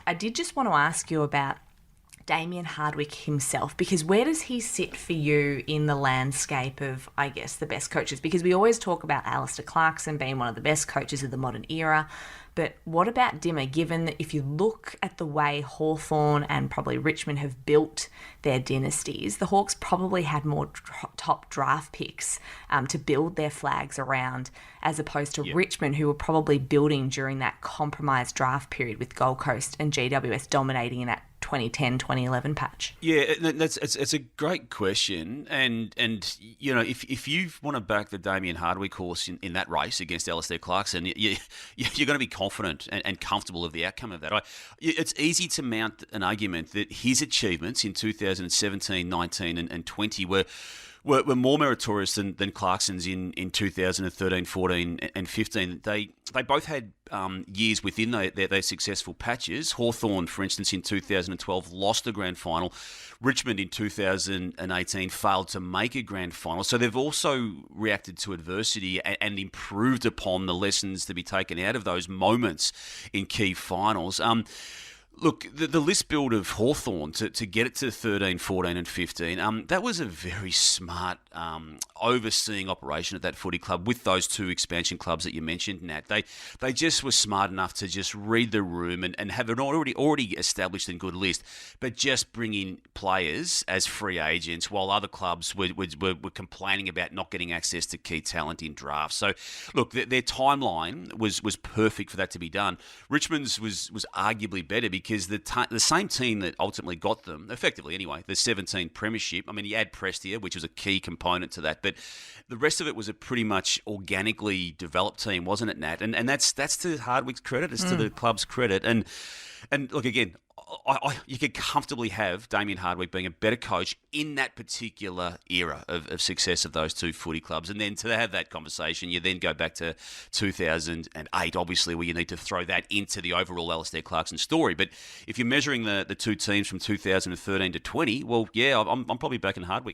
I did just want to ask you about Damien Hardwick himself, because where does he sit for you in the landscape of, I guess, the best coaches? Because we always talk about Alastair Clarkson being one of the best coaches of the modern era, but what about Dimma, given that if you look at the way Hawthorn and probably Richmond have built their dynasties, the Hawks probably had more top draft picks to build their flags around, as opposed to Richmond, who were probably building during that compromised draft period with Gold Coast and GWS dominating in that 2010-2011 patch? Yeah, it's a great question, and you know, if you want to back the Damien Hardwick horse in that race against Alastair Clarkson, you're going to be confident and comfortable of the outcome of that. It's easy to mount an argument that his achievements in 2017, 19, and 20 were more meritorious than Clarkson's in 2013, 14, and 15. They both had years within their successful patches. Hawthorn, for instance, in 2012 lost the grand final. Richmond in 2018 failed to make a grand final. So they've also reacted to adversity and improved upon the lessons to be taken out of those moments in key finals. Look, the list build of Hawthorn to get it to 13, 14 and 15, that was a very smart overseeing operation at that footy club with those two expansion clubs that you mentioned, Nat. They just were smart enough to just read the room and have an already established and good list, but just bring in players as free agents while other clubs were complaining about not getting access to key talent in drafts. So, look, their timeline was perfect for that to be done. Richmond's was arguably better because the same team that ultimately got them, effectively anyway, the 17 premiership, I mean, you add Prestia, which was a key component to that, but the rest of it was a pretty much organically developed team, wasn't it, Nat? And that's to Hardwick's credit, it's to the club's credit. And look, again, you could comfortably have Damien Hardwick being a better coach in that particular era of success of those two footy clubs. And then to have that conversation, you then go back to 2008, obviously, where you need to throw that into the overall Alastair Clarkson story. But if you're measuring the two teams from 2013 to 20, well, yeah, I'm probably backing Hardwick.